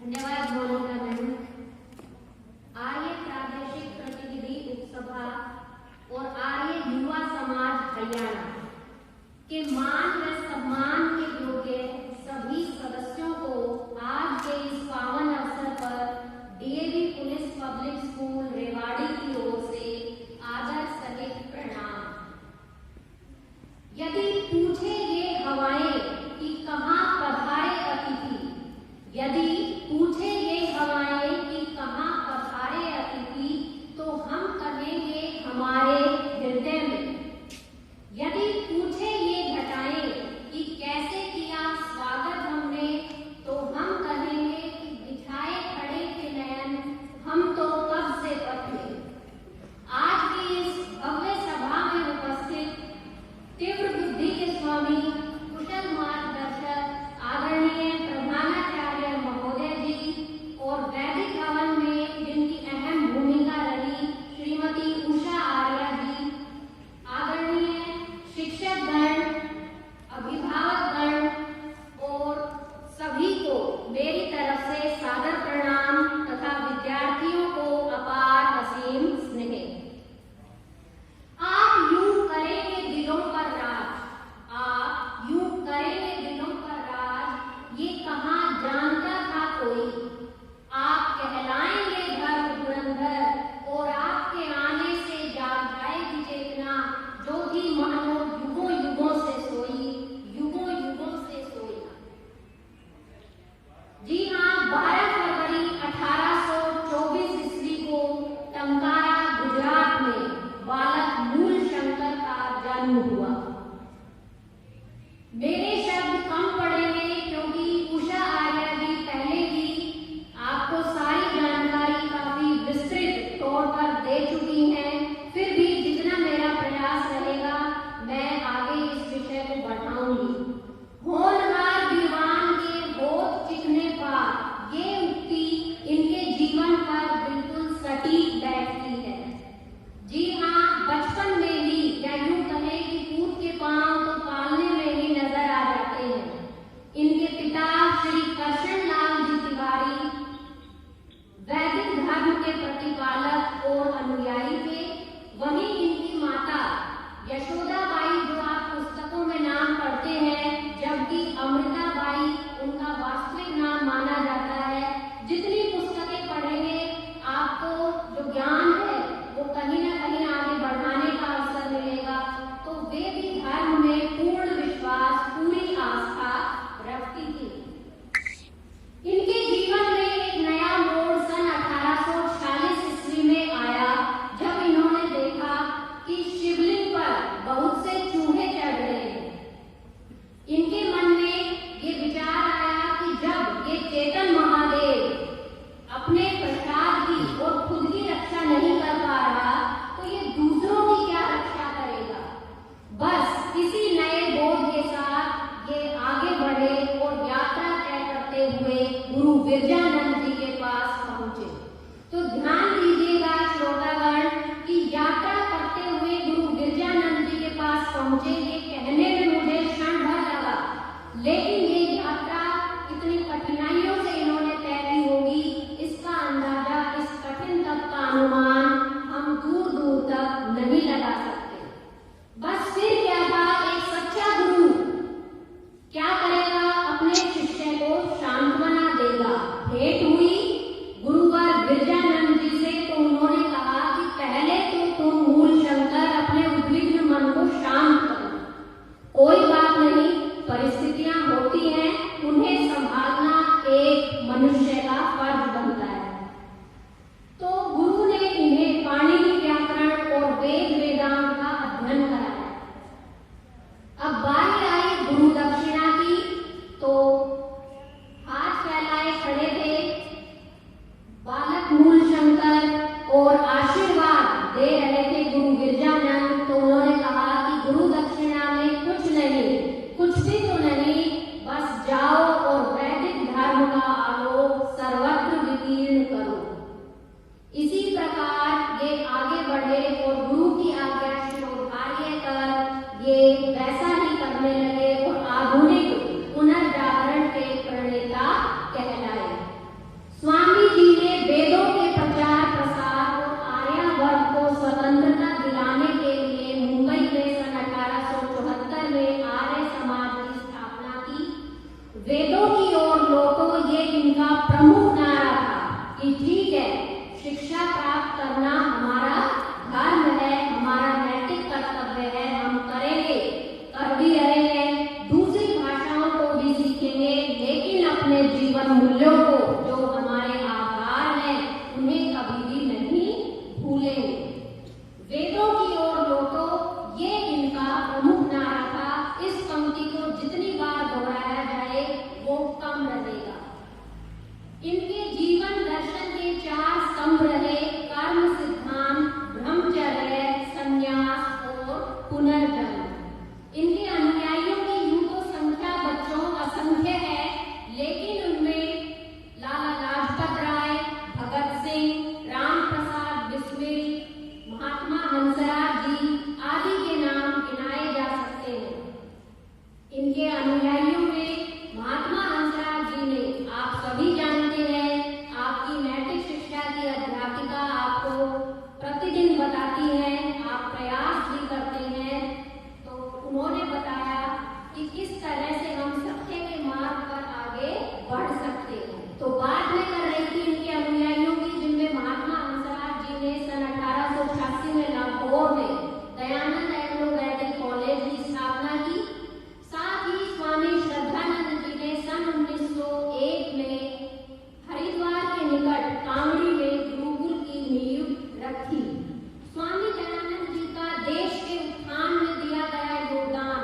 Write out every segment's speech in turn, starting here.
धन्यवाद मोनिका मैम। आर्य प्रादेशिक प्रतिनिधि उपसभा और आर्य युवा समाज हरियाणा के मान व सम्मान के योग्य सभी सदस्यों को आज के इस पावन अवसर पर DAV police public school Rewari की ओर से आदर सहित प्रणाम। यदि पूछे ये हवाएं कि कहाँ पधारे अतिथि, यदि पूछे ये हवाएं कि कहाँ पधारे अतिथि, तो हम कहेंगे हमारे हृदय में। यदि पूछे ये घटाएं कि कैसे किया स्वागत हमने, तो हम कहेंगे कि बिछाए खड़े थे नयन, हम तो कब से पथे। आज की इस भव्य सभा में उपस्थित तीव्र बुद्धि के स्वामी, कुशल मार्गदर्शक आदरणीय प्रधानाचार्य महोदय जी और वैदिक भवन में जिनकी अहम भूमिका रही श्रीमती उषा आर्या जी, आदरणीय शिक्षक गण, अभिभावक गण और सभी को मेरी तरफ से सादर प्रणाम तथा विद्यार्थियों को अपार असीम स्नेह। आप यूं करेंगे दिलों पर राज, आप यूं करेंगे दिलों पर राज, ये कहाँ जानता था कोई। आप कहलाएंगे धर्म धुरंधर और आपके आने से जाग जाएगी चेतना, जो भी मानो युगों युगों से सोई, युगों युगों से सोई। जी हाँ, 12 फरवरी 1824 ईस्वी को टंकारा गुजरात में बालक मूल शंकर का जन्म हुआ। मेरे शब्द कम पड़ेंगे क्योंकि उषा आर्या जी पहले ही आपको सारी जानकारी काफी विस्तृत तौर पर दे चुकी हैं। फिर भी जितना मेरा प्रयास रहेगा मैं आगे इस विषय को बढ़ाऊंगी। होनहार दीवान के होठ चिकने पार, ये उक्ति इनके जीवन पर बिल्कुल सटीक बैठती है। जी हाँ, बचपन में ही या यूं कहें कि कूद के पांव तो पालने में ही नजर आ जाते हैं। इनके पिता श्री कृष्ण लाल जी तिवारी वैदिक धर्म के प्रतिपालक और अनुयायी थे। वहीं इनकी माता यशोदाबाई, जो आप पुस्तकों में नाम पढ़ते हैं, जबकि अमृताबाई उनका वास्तविक नाम माना जाता है। जितनी पुस्तकें पढ़ेंगे आपको जो ज्ञान है वो कहीं ना कहीं आगे बढ़ाने का अवसर मिलेगा। तो वे भी धर्म में पूर्ण विश्वास, पूरी आस्था रखती थी। इनके जीवन में एक नया मोड़ सन 1846 ईस्वी में आया, जब इन्होंने देखा कि शिवलिंग पर बहुत से चूहे चढ़ रहे हैं। इनके मन में ये विचार आया कि जब ये चेतन महादेव अपने प्रसाद की और खुद की रक्षा नहीं कर पा रहा, तो ये दूसरों की क्या रक्षा करेगा। बस इसी नए बोध के साथ ये आगे बढ़े और यात्रा तय करते हुए गुरु विरजानंद जी के पास पहुंचे। तो ध्यान दीजिएगा श्रोतागण कि यात्रा करते हुए गुरु विरजानंद जी के पास पहुंचे, ये कहने में मुझे क्षण भर लगा, लेकिन ये यात्रा इतनी कठिनाइयों से इन्होंने तय की होगी, इसका अंदाजा, इस कठिन तप का अनुमान हम दूर दूर तक नहीं लगा सकते। बस फिर क्या था, एक सच्चा गुरु क्या करेगा, अपने शिष्य को सांत्वना देगा, भेंट प्रमुख नारा था कि ठीक है, शिक्षा प्राप्त करना हमारा धर्म है, हमारा नैतिक कर्तव्य है, हम करेंगे, कर भी रहे हैं, दूसरी भाषाओं को भी सीखेंगे, लेकिन अपने जीवन मूल्यों को, जो हमारे आधार हैं, उन्हें कभी भी नहीं भूलेंगे। वेदों की ओर लौटो, ये इनका प्रमुख नारा था। इस पंक्ति को जितनी बार दोहराया जाए वो कम रहेगा। इनके जीवन दर्शन के 4 स्तंभ रहे: कर्म सिद्धांत, ब्रह्मचर्य, संन्यास और पुनर्जन्म। इनके अनुयायियों की यूं तो संख्या बच्चों असंख्य है, लेकिन उनमें लाला लाजपत राय, भगत सिंह, राम प्रसाद बिस्मिल, महात्मा हंसराज जी आदि के नाम गिनाए जा सकते हैं। इनके अनुयायियों में महात्मा हंसराज जी ने, आप सभी जानते हैं, आपकी नैतिक शिक्षा की अध्यापिका आपको प्रतिदिन बताती है, आप प्रयास भी करते हैं, तो उन्होंने बताया कि किस तरह से हम सत्य के मार्ग पर आगे बढ़ सकते हैं। तो बात मैं कर रही थी इनके अनुयायियों की, जिनमें महात्मा हंसराज जी ने सन 1886 में लाहौर में दयानंद एंग्लो-वैदिक कॉलेज की स्थापना की। साथ ही स्वामी श्रद्धानंद जी ने सन 1901 में हरिद्वार के निकट कांगड़ी में गुरुकुल की नींव रखी। स्वामी दयानंद जी का देश के उत्थान में दिया गया योगदान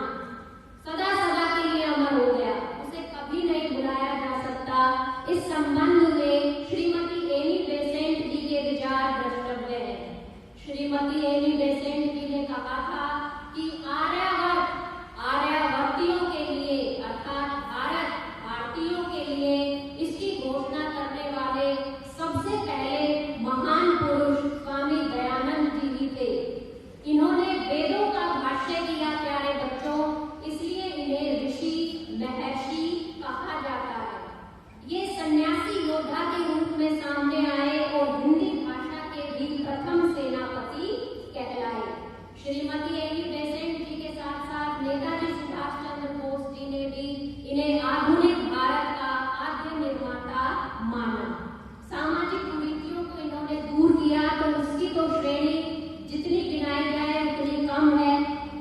सदा सदा के लिए अमर हो गया, उसे कभी नहीं भुलाया जा सकता। इस संबंध में श्रीमती एनी बेसेंट जी के विचार द्रष्टव्य है। श्रीमती एनी बेसेंट जी ने कहा था कि आर्यावर्तियों के लिए, अर्थात भारतीयों के लिए इसकी घोषणा करने वाले सबसे पहले महान पुरुष स्वामी दयानंद जी ही थे। इन्होंने वेदों का भाष्य किया प्यारे बच्चों, इसलिए इन्हें ऋषि महर्षि कहा जाता है। ये सन्यासी योद्धा के रूप में सामने आए और हिंदी भाषा के भी प्रथम सेनापति कहलाए। श्रीमती एनी बेसेंट जी के साथ साथ नेताजी सुभाष चंद्र बोस जी ने भी इन्हें आधुनिक भारत का आद्य निर्माता माना। सामाजिक कुरीतियों को इन्होंने दूर किया, तो उसकी तो श्रेणी जितनी गिनाई जाए उतनी कम है।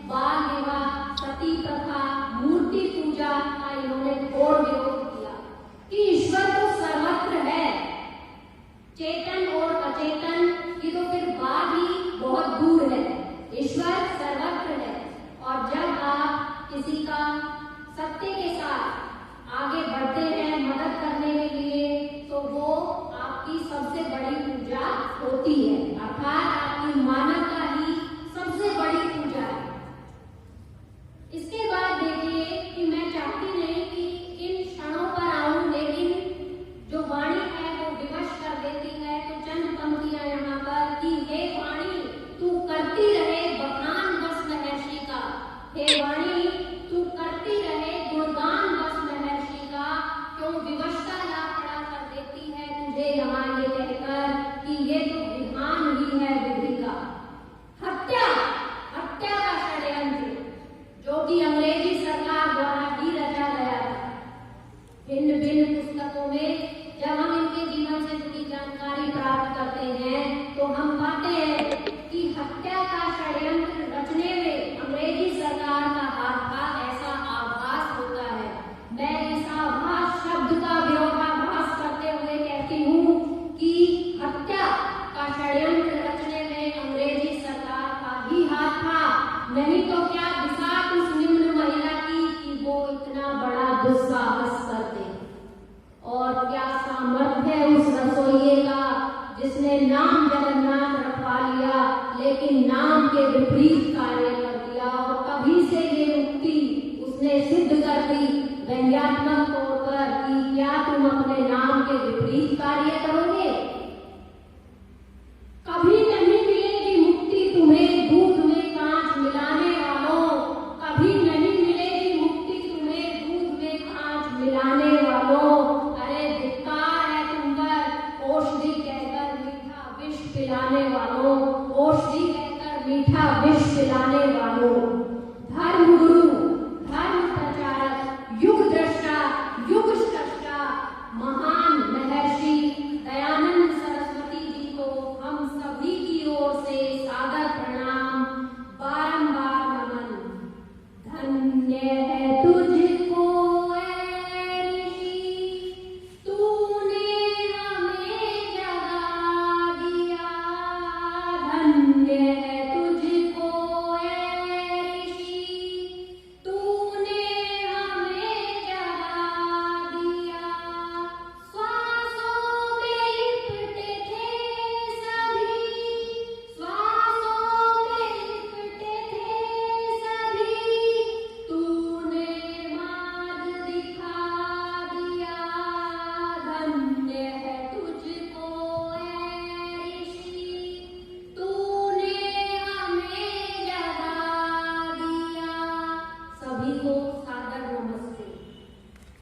बाल विवाह, सती प्रथा, मूर्ति पूजा का इन्होंने घोर विरोध किया कि ईश्वर तो सर्वत्र है, चेतन और अचेतन की तो फिर बात ही बहुत दूर है। ईश्वर सर्वत्र है, और जब आप किसी का सत्य के साथ आगे बढ़ते हैं मदद करने के लिए, तो वो आपकी सबसे बड़ी पूजा होती है, अर्थात आपकी मानवता ही सबसे बड़ी पूजा है। इसके बाद देखिए कि मैं चाहती नहीं कि इन क्षणों पर आऊं, लेकिन जो वाणी है वो विवश कर देती है। तो चंद पंक्तियां यहाँ पर कि हे वाणी तू करती रहे बखान बस महर्षि का, हे वाणी तू करती रहे गुणगान बस महर्षि का, क्यों विवशता ला खड़ा कर देती है तुझे यहाँ ये कहकर कि ये तो विधान ही है विधि का। हत्या का षड्यंत्र जो कि अंग्रेजी सरकार द्वारा ही रचा गया था। भिन्न भिन्न पुस्तकों में जब हम इनके जीवन से जुड़ी जानकारी प्राप्त करते हैं तो हम पाते हैं कि हत्या का षड्यंत्र रचने में अंग्रेजी सरकार का हाथ था, ऐसा आभास होता है। मैं इस आभास शब्द का विरोधाभास करते हुए कहती हूँ कि हत्या का षड्यंत्र रचने में अंग्रेजी सरकार का ही हाथ था, नहीं तो क्या विशाख उस निम्न महिला की कि वो इतना बड़ा दुस्साहस करते, और क्या सामर्थ्य उस रसोइये का जिसने नाम जगन्नाथ रखवा लिया लेकिन नाम के विपरीत कार्य कर दिया, और तभी से ये उक्ति उसने सिद्ध कर दी व्यंग्यात्मक तौर पर कि क्या तुम अपने नाम के विपरीत कार्य करोगे।